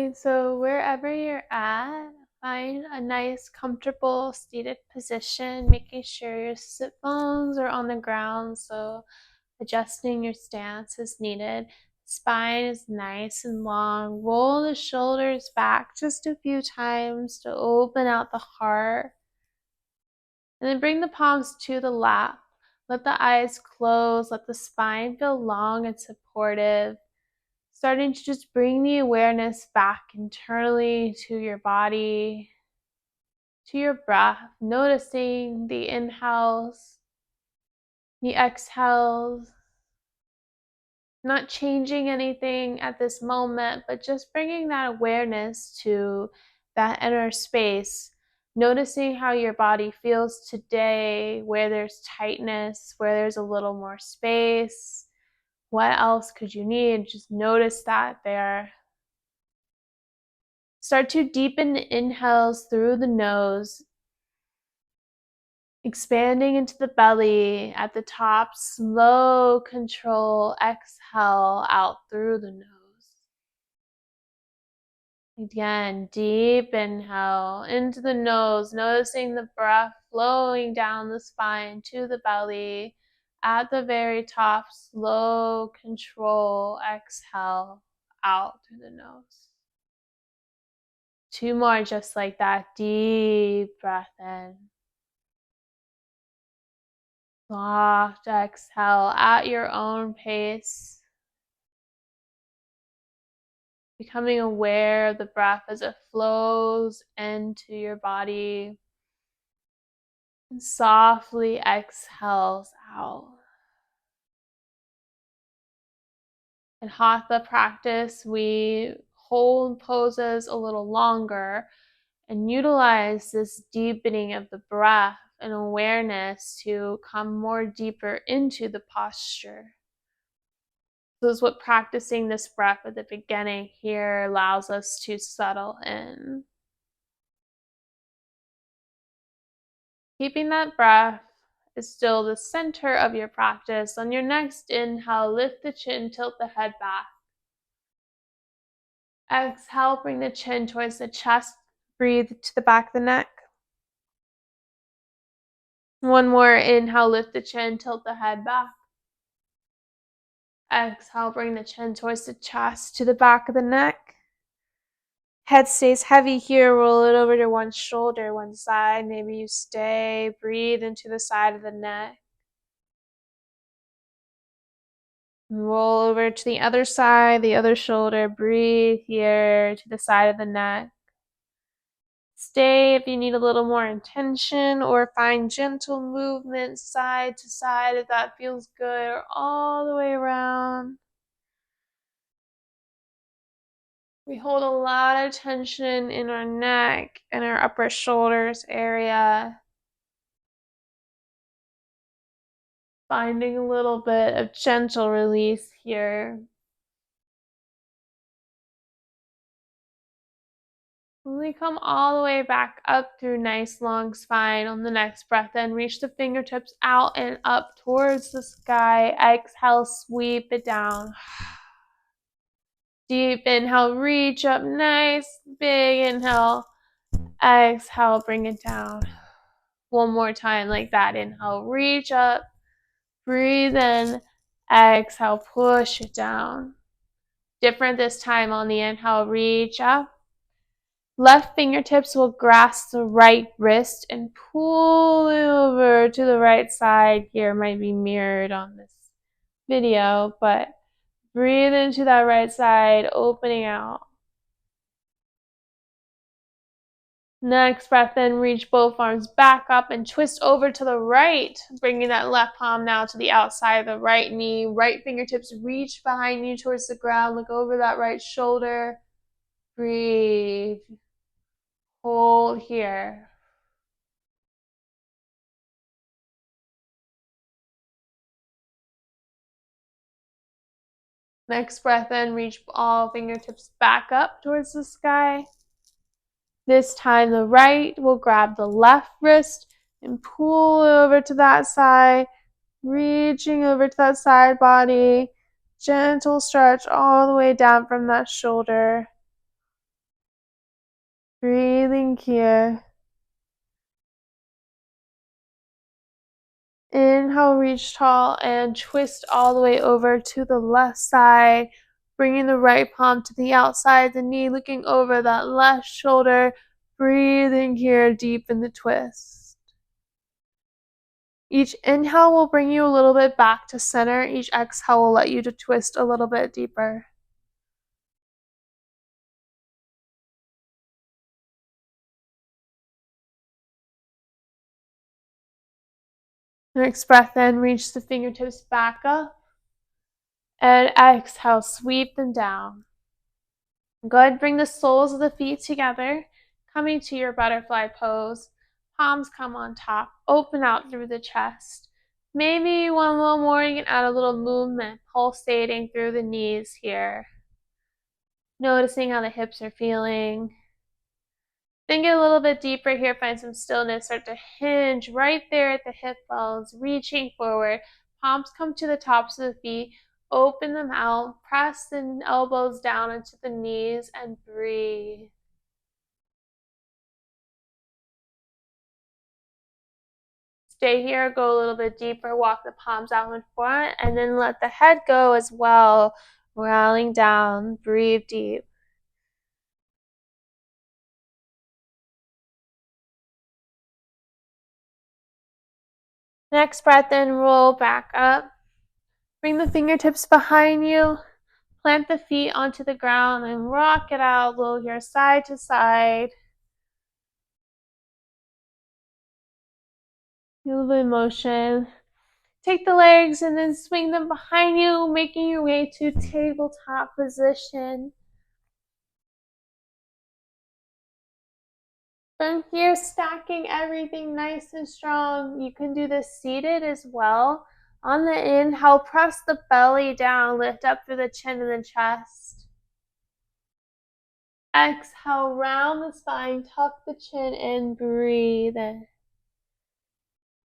Alright, so wherever you're at, find a nice, comfortable, seated position, making sure your sit bones are on the ground, so adjusting your stance is needed. Spine is nice and long. Roll the shoulders back just a few times to open out the heart. And then bring the palms to the lap. Let the eyes close. Let the spine feel long and supportive. Starting to just bring the awareness back internally to your body, to your breath, noticing the inhales, the exhales, not changing anything at this moment, but just bringing that awareness to that inner space, noticing how your body feels today, where there's tightness, where there's a little more space. What else could you need? Just notice that there. Start to deepen the inhales through the nose, expanding into the belly. At the top, slow control exhale out through the nose. Again, deep inhale into the nose, noticing the breath flowing down the spine to the belly. At the very top, slow control exhale out through the nose. 2 more just like that. Deep breath in. Soft exhale at your own pace. Becoming aware of the breath as it flows into your body. And softly exhales out. In Hatha practice, we hold poses a little longer and utilize this deepening of the breath and awareness to come more deeper into the posture. So this is what practicing this breath at the beginning here allows us to settle in. Keeping that breath is still the center of your practice. On your next inhale, lift the chin, tilt the head back. Exhale, bring the chin towards the chest. Breathe to the back of the neck. One more inhale, lift the chin, tilt the head back. Exhale, bring the chin towards the chest, to the back of the neck. Head stays heavy here, roll it over to one shoulder, one side. Maybe you stay, breathe into the side of the neck. Roll over to the other side, the other shoulder. Breathe here to the side of the neck. Stay if you need a little more intention, or find gentle movement side to side if that feels good, or all the way around. We hold a lot of tension in our neck and our upper shoulders area. Finding a little bit of gentle release here. When we come all the way back up through nice long spine, on the next breath in, reach the fingertips out and up towards the sky. Exhale, sweep it down. Deep inhale, reach up, nice big inhale. Exhale, bring it down. One more time like that. Inhale, reach up. Breathe in. Exhale, push it down. Different this time on the inhale, reach up. Left fingertips will grasp the right wrist and pull it over to the right side. Here might be mirrored on this video, but breathe into that right side, opening out. Next breath in, reach both arms back up and twist over to the right, bringing that left palm now to the outside of the right knee. Right fingertips reach behind you towards the ground. Look over that right shoulder. Breathe. Hold here. Next breath in, reach all fingertips back up towards the sky. This time the right will grab the left wrist and pull over to that side, reaching over to that side body. Gentle stretch all the way down from that shoulder. breathing here. Inhale, reach tall and twist all the way over to the left side, bringing the right palm to the outside of the knee, looking over that left shoulder, breathing here deep in the twist. Each inhale will bring you a little bit back to center. Each exhale will let you to twist a little bit deeper. Next breath in, reach the fingertips back up. And exhale, sweep them down. Good, bring the soles of the feet together, coming to your butterfly pose. Palms come on top, open out through the chest. Maybe one little more, you can add a little movement, pulsating through the knees here. Noticing how the hips are feeling. Then get a little bit deeper here, find some stillness, start to hinge right there at the hip bones, reaching forward. Palms come to the tops of the feet, open them out, press the elbows down into the knees and breathe. Stay here, go a little bit deeper, walk the palms out in front, and then let the head go as well, rounding down, breathe deep. Next breath in, roll back up. Bring the fingertips behind you. Plant the feet onto the ground and rock it out a little here, side to side. Feel a little bit of motion. Take the legs and then swing them behind you, making your way to tabletop position. From here, stacking everything nice and strong. You can do this seated as well. On the inhale, press the belly down, lift up through the chin and the chest. Exhale, round the spine, tuck the chin in, breathe in.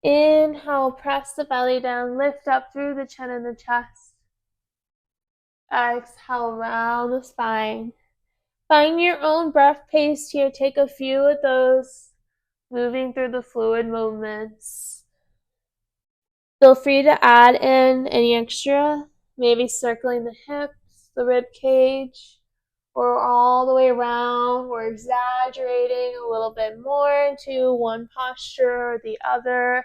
Inhale, press the belly down, lift up through the chin and the chest. Exhale, round the spine. Find your own breath pace here. Take a few of those, moving through the fluid movements. Feel free to add in any extra, maybe circling the hips, the rib cage, or all the way around, or exaggerating a little bit more to one posture or the other,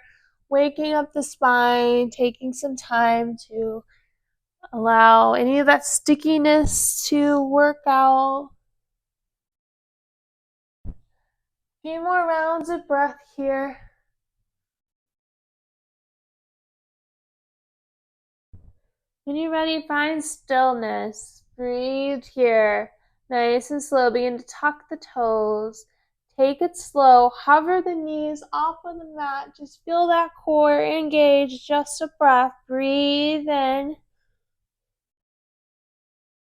waking up the spine, taking some time to allow any of that stickiness to work out. A few more rounds of breath here. When you're ready, find stillness. Breathe here. Nice and slow. Begin to tuck the toes. Take it slow. Hover the knees off of the mat. Just feel that core engage. Just a breath. Breathe in.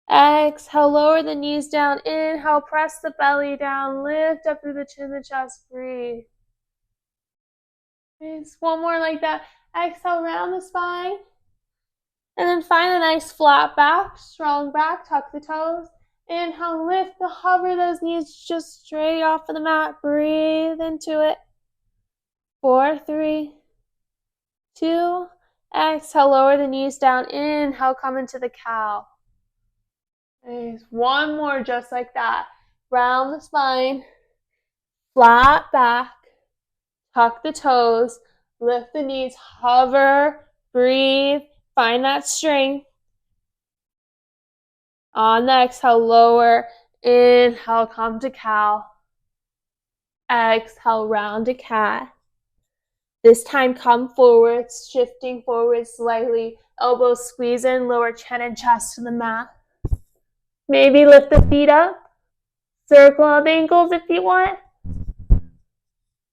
Exhale. Lower the knees down. Inhale. Press the belly down. Lift up through the chin and the chest. Breathe. Just one more like that. Exhale. Round the spine. And then find a nice flat back, strong back, tuck the toes. Inhale, lift the hover those knees just straight off of the mat. Breathe into it. 4, 3, 2. Exhale, lower the knees down. Inhale, come into the cow. Nice. One more just like that. Round the spine. Flat back. Tuck the toes. Lift the knees. Hover. Breathe. Find that strength. On the exhale, lower. Inhale, come to cow. Exhale, round to cat. This time, come forward, shifting forward slightly. Elbows squeeze in, lower chin and chest to the mat. Maybe lift the feet up. Circle up ankles if you want.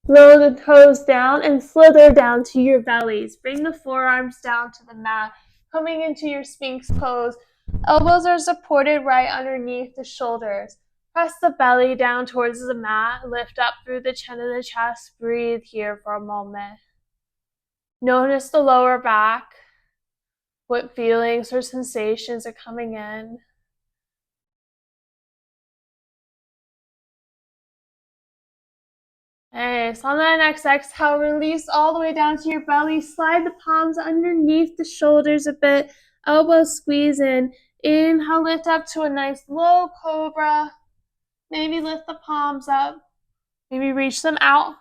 Lower the toes down and slither down to your bellies. Bring the forearms down to the mat. Coming into your Sphinx pose. Elbows are supported right underneath the shoulders. Press the belly down towards the mat. Lift up through the chin and the chest. Breathe here for a moment. Notice the lower back. What feelings or sensations are coming in. place. On that next exhale, release all the way down to your belly. Slide the palms underneath the shoulders a bit. Elbows squeeze in. Inhale, lift up to a nice low cobra. Maybe lift the palms up. Maybe reach them out.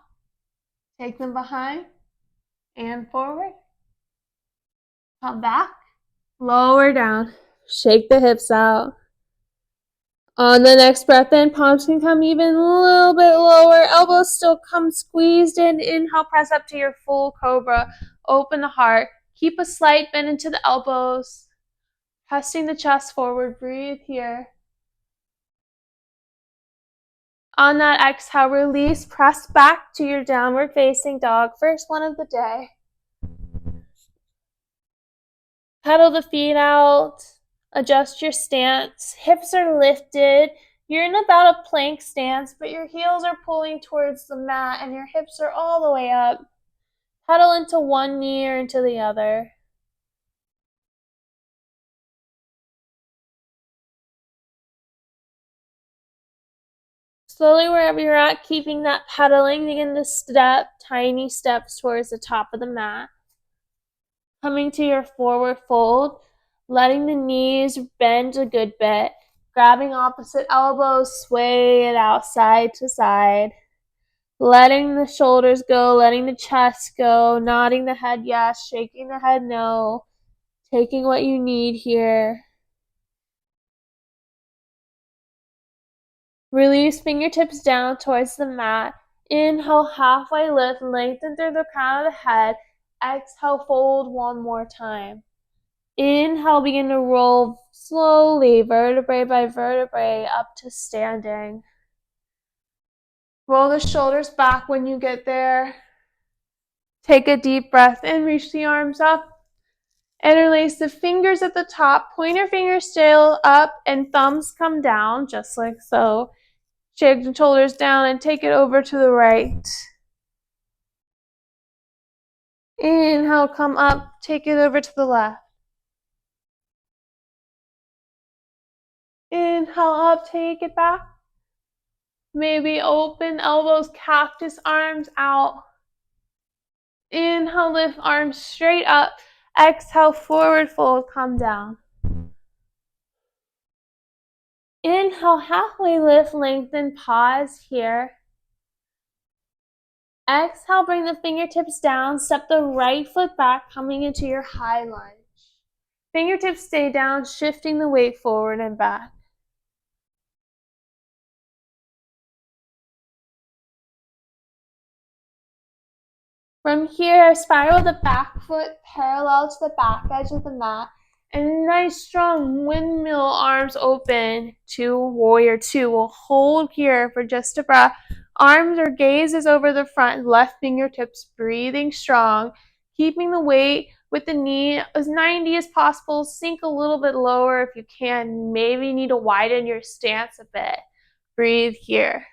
Take them behind and forward. Come back. Lower down. Shake the hips out. On the next breath in, palms can come even a little bit lower. Elbows still come squeezed in. Inhale, press up to your full cobra. Open the heart. Keep a slight bend into the elbows. Pressing the chest forward. Breathe here. On that exhale, release. Press back to your downward facing dog. First one of the day. Pedal the feet out. Adjust your stance. Hips are lifted. You're in about a plank stance, but your heels are pulling towards the mat and your hips are all the way up. Pedal into one knee or into the other. Slowly, wherever you're at, keeping that pedaling, begin to step tiny steps towards the top of the mat. Coming to your forward fold, letting the knees bend a good bit. Grabbing opposite elbows, sway it out side to side. Letting the shoulders go, letting the chest go, nodding the head yes, shaking the head no. Taking what you need here. Release fingertips down towards the mat. Inhale, halfway lift, lengthen through the crown of the head. Exhale, fold one more time. Inhale, begin to roll slowly, vertebrae by vertebrae, up to standing. Roll the shoulders back when you get there. Take a deep breath in, reach the arms up. Interlace the fingers at the top, pointer fingers still up, and thumbs come down, just like so. Shake the shoulders down and take it over to the right. Inhale, come up, take it over to the left. Inhale up, take it back. Maybe open elbows, cactus arms out. Inhale, lift arms straight up. Exhale, forward fold, come down. Inhale, halfway lift, lengthen, pause here. Exhale, bring the fingertips down, step the right foot back, coming into your high lunge. Fingertips stay down, shifting the weight forward and back. From here, spiral the back foot parallel to the back edge of the mat, and nice strong windmill arms open to warrior two. We'll hold here for just a breath. Arms or gazes over the front, left fingertips breathing strong, keeping the weight with the knee as 90 as possible. Sink a little bit lower if you can. Maybe you need to widen your stance a bit. Breathe here.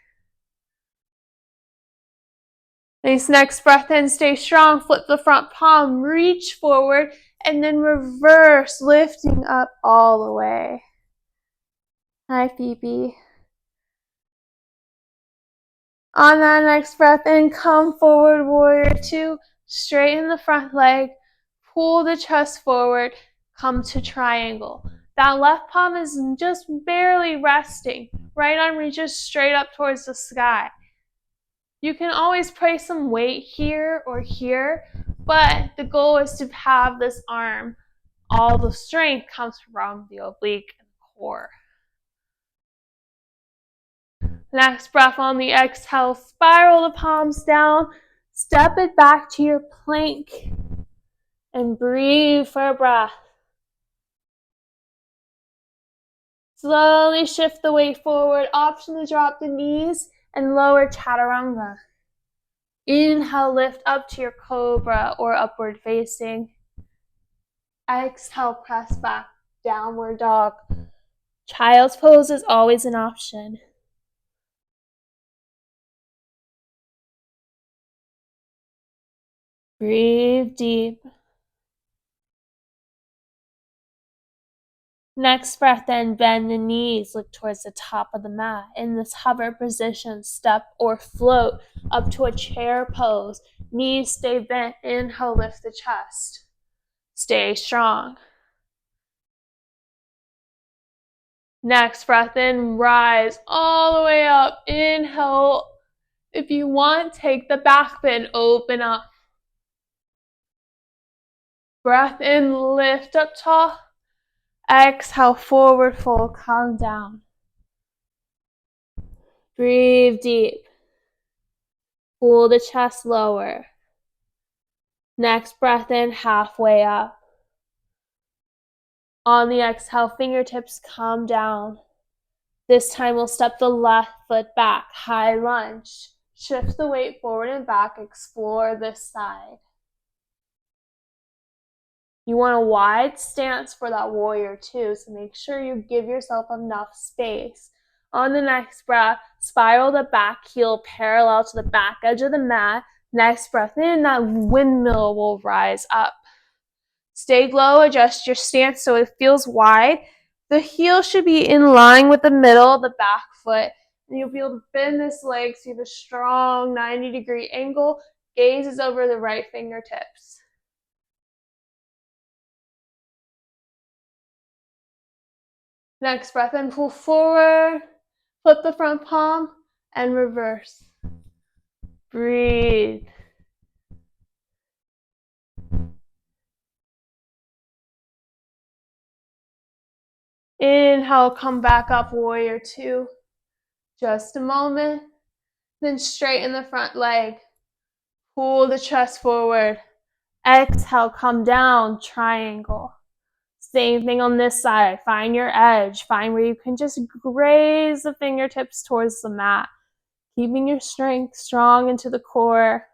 Nice, next breath in, stay strong, flip the front palm, reach forward, and then reverse, lifting up all the way. Hi, Phoebe. On that next breath in, come forward, warrior two, straighten the front leg, pull the chest forward, come to triangle. That left palm is just barely resting. Right arm reaches straight up towards the sky. You can always place some weight here or here, but the goal is to have this arm. All the strength comes from the oblique and core. Next breath on the exhale, spiral the palms down, step it back to your plank, and breathe for a breath. Slowly shift the weight forward, option to drop the knees and lower chaturanga. Inhale, lift up to your cobra or upward facing. Exhale, press back, downward dog. Child's pose is always an option. Breathe deep. Next breath in, bend the knees, look towards the top of the mat. In this hover position, step or float up to a chair pose. Knees stay bent. Inhale, lift the chest. Stay strong. Next breath in, rise all the way up. Inhale. If you want, take the back bend, open up. Breath in, lift up tall. Exhale, forward fold, come down. Breathe deep. Pull the chest lower. Next breath in, halfway up. On the exhale, fingertips come down. This time we'll step the left foot back, high lunge. Shift the weight forward and back, explore this side. You want a wide stance for that warrior two, so make sure you give yourself enough space. On the next breath, spiral the back heel parallel to the back edge of the mat. Next breath in, that windmill will rise up. Stay low, adjust your stance so it feels wide. The heel should be in line with the middle of the back foot. And you'll be able to bend this leg so you have a strong 90-degree angle. Gaze is over the right fingertips. Next breath in, pull forward, flip the front palm, and reverse. Breathe. Inhale, come back up, warrior two. Just a moment. Then straighten the front leg. Pull the chest forward. Exhale, come down, triangle. Same thing on this side. Find your edge. Find where you can just graze the fingertips towards the mat. Keeping your strength strong into the core.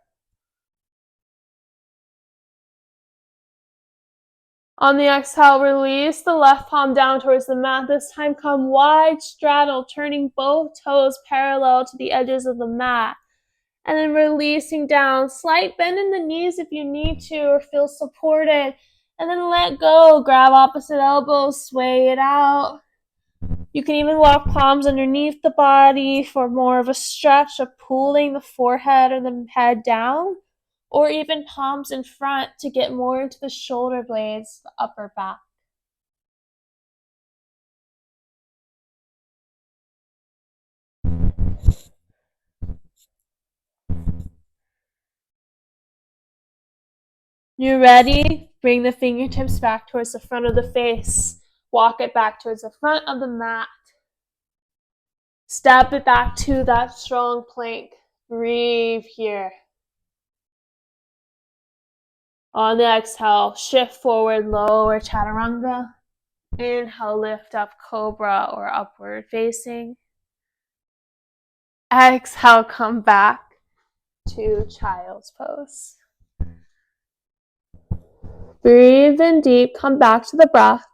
On the exhale, release the left palm down towards the mat. This time come wide straddle, turning both toes parallel to the edges of the mat. And then releasing down. Slight bend in the knees if you need to or feel supported. And then let go. Grab opposite elbows, sway it out. You can even walk palms underneath the body for more of a stretch of pulling the forehead or the head down. Or even palms in front to get more into the shoulder blades, the upper back. You're ready? Bring the fingertips back towards the front of the face. Walk it back towards the front of the mat. Step it back to that strong plank. Breathe here. On the exhale, shift forward, lower chaturanga. Inhale, lift up, cobra or upward facing. Exhale, come back to child's pose. Breathe in deep, come back to the breath.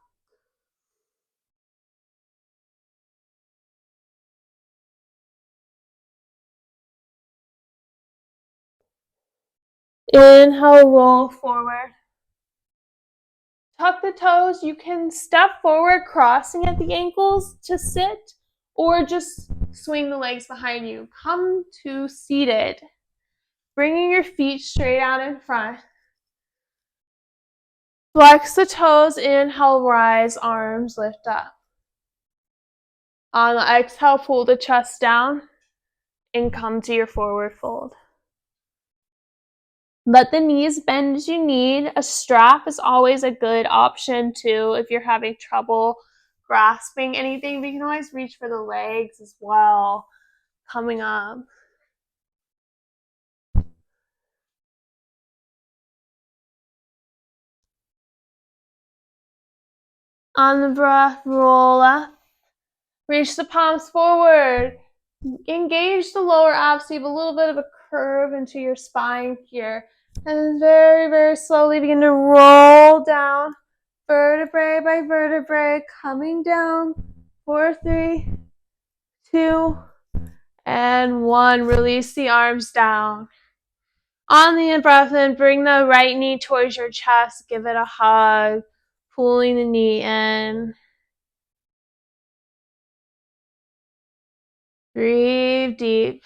Inhale, roll forward. Tuck the toes. You can step forward, crossing at the ankles to sit, or just swing the legs behind you. Come to seated. Bringing your feet straight out in front. Flex the toes, inhale, rise, arms lift up. On the exhale, pull the chest down and come to your forward fold. Let the knees bend as you need. A strap is always a good option too if you're having trouble grasping anything, but you can always reach for the legs as well. Coming up. On the breath, roll up. Reach the palms forward. Engage the lower abs so you have a little bit of a curve into your spine here. And then very, very slowly begin to roll down, vertebrae by vertebrae, coming down. 4, 3, 2, and 1. Release the arms down. On the in-breath in, bring the right knee towards your chest. Give it a hug, pulling the knee in. Breathe deep.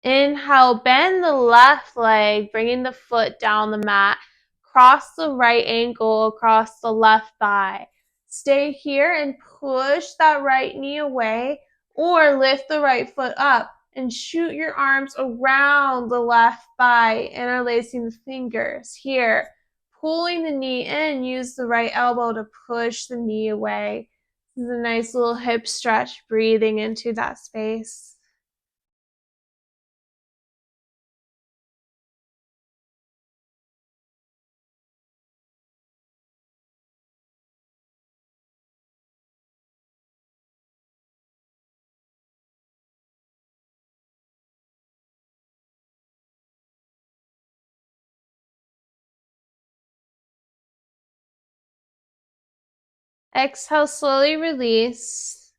Inhale, bend the left leg, bringing the foot down the mat. Cross the right ankle across the left thigh. Stay here and push that right knee away, or lift the right foot up and shoot your arms around the left thigh, interlacing the fingers. Here, pulling the knee in, use the right elbow to push the knee away. This is a nice little hip stretch, breathing into that space. Exhale, slowly release.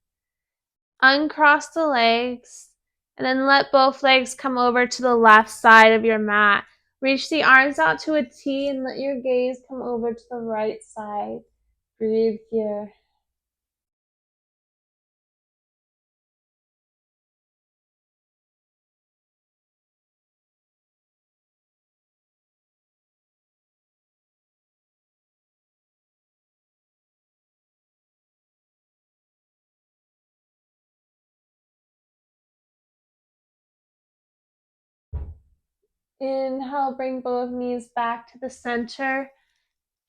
Uncross the legs. And then let both legs come over to the left side of your mat. Reach the arms out to a T and let your gaze come over to the right side. Breathe here. Inhale, bring both knees back to the center.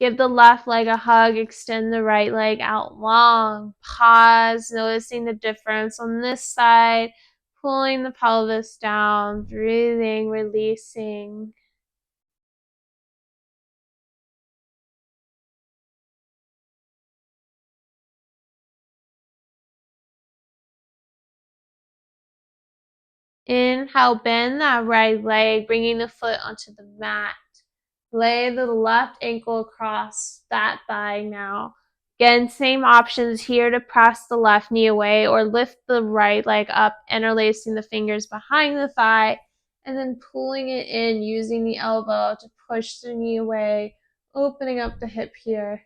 Give the left leg a hug, extend the right leg out long. Pause, noticing the difference on this side, pulling the pelvis down, breathing, releasing. Inhale, bend that right leg, bringing the foot onto the mat. Lay the left ankle across that thigh now. Again, same options here to press the left knee away or lift the right leg up, interlacing the fingers behind the thigh, and then pulling it in using the elbow to push the knee away, opening up the hip here.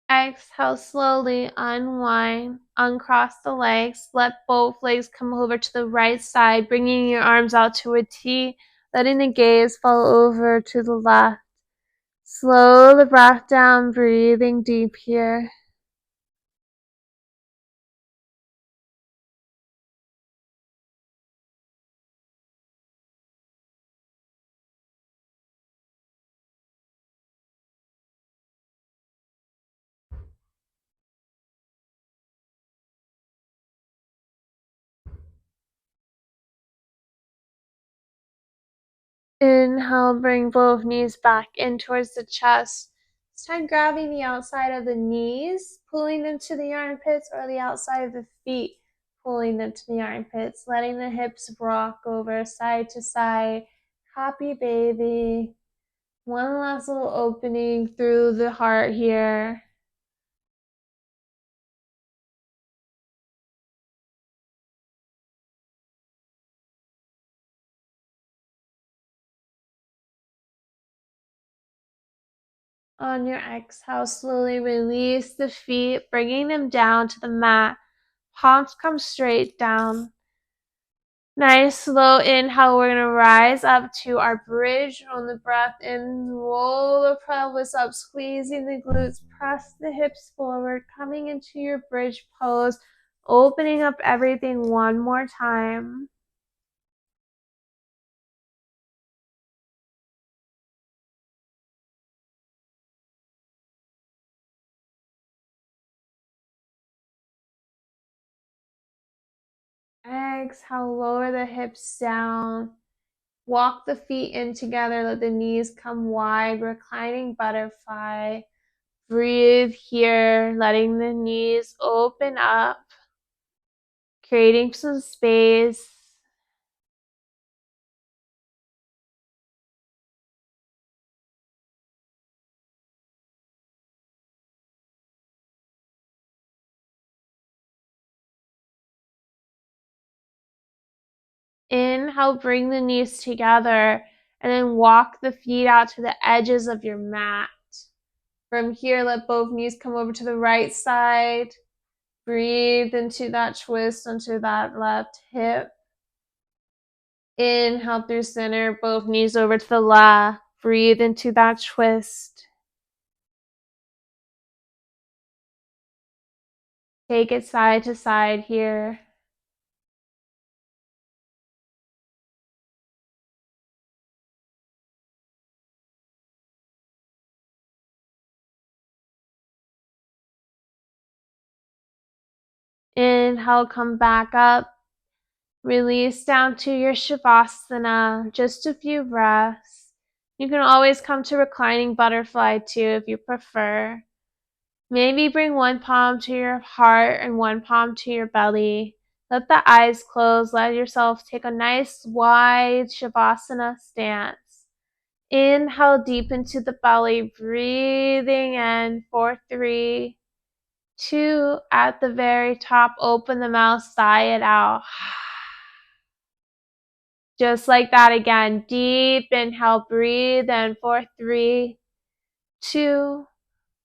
Exhale, slowly unwind, uncross the legs, let both legs come over to the right side, bringing your arms out to a T, letting the gaze fall over to the left. Slow the breath down, breathing deep here. Inhale, bring both knees back in towards the chest. This time grabbing the outside of the knees, pulling them to the armpits, or the outside of the feet, pulling them to the armpits, letting the hips rock over side to side. Happy baby. One last little opening through the heart here. On your exhale, slowly release the feet, bringing them down to the mat. Palms come straight down. Nice slow inhale. We're going to rise up to our bridge on the breath in. Roll the pelvis up, squeezing the glutes. Press the hips forward, coming into your bridge pose. Opening up everything one more time. Exhale, lower the hips down. Walk the feet in together. Let the knees come wide. Reclining butterfly. Breathe here, letting the knees open up, creating some space. Inhale, bring the knees together, and then walk the feet out to the edges of your mat. From here, let both knees come over to the right side. Breathe into that twist onto that left hip. Inhale through center, both knees over to the left. Breathe into that twist. Take it side to side here. Inhale, come back up. Release down to your Shavasana. Just a few breaths. You can always come to reclining butterfly too if you prefer. Maybe bring one palm to your heart and one palm to your belly. Let the eyes close. Let yourself take a nice wide Shavasana stance. Inhale deep into the belly, breathing in for 3, 2, at the very top, open the mouth, sigh it out. Just like that again. Deep inhale, breathe in for 3, 2,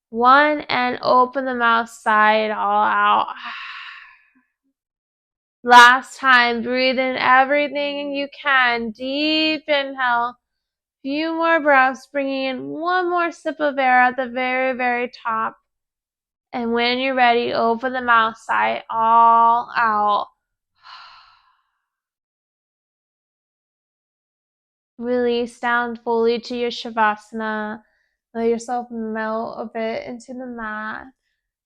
1, and open the mouth, sigh it all out. Last time, breathe in everything you can. Deep inhale. Few more breaths, bringing in one more sip of air at the very, very top. And when you're ready, open the mouth, sigh it all out. Release down fully to your Shavasana. Let yourself melt a bit into the mat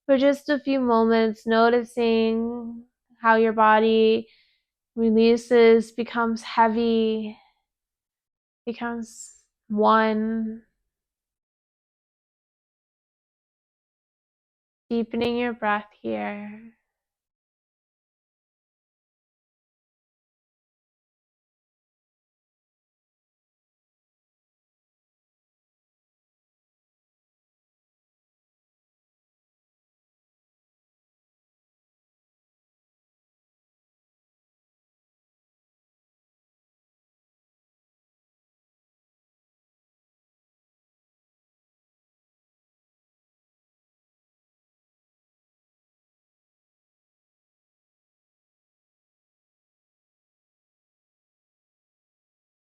for just a few moments, noticing how your body releases, becomes heavy, becomes one. Deepening your breath here.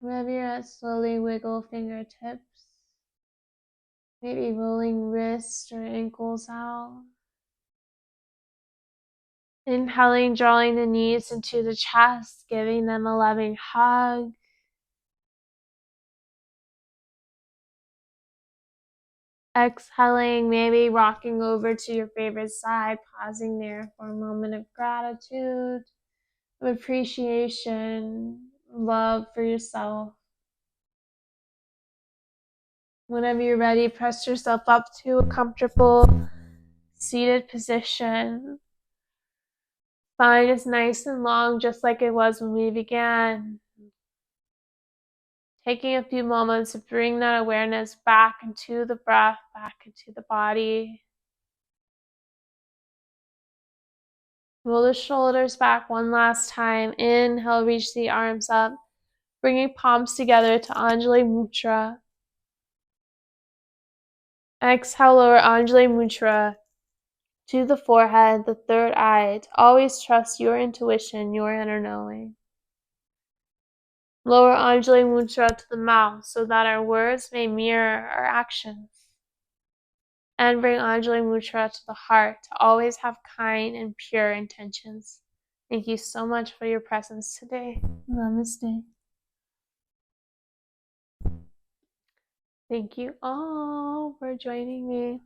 Wherever you're at, slowly wiggle fingertips. Maybe rolling wrists or ankles out. Inhaling, drawing the knees into the chest, giving them a loving hug. Exhaling, maybe rocking over to your favorite side, pausing there for a moment of gratitude, of appreciation, love for yourself. Whenever you're ready, press yourself up to a comfortable seated position. Spine is nice and long, just like it was when we began. Taking a few moments to bring that awareness back into the breath, back into the body. Roll the shoulders back one last time. Inhale, reach the arms up, bringing palms together to Anjali Mudra. Exhale, lower Anjali Mudra to the forehead, the third eye. To always trust your intuition, your inner knowing. Lower Anjali Mudra to the mouth so that our words may mirror our actions. And bring Anjali Mudra to the heart to always have kind and pure intentions. Thank you so much for your presence today. Namaste. Thank you all for joining me.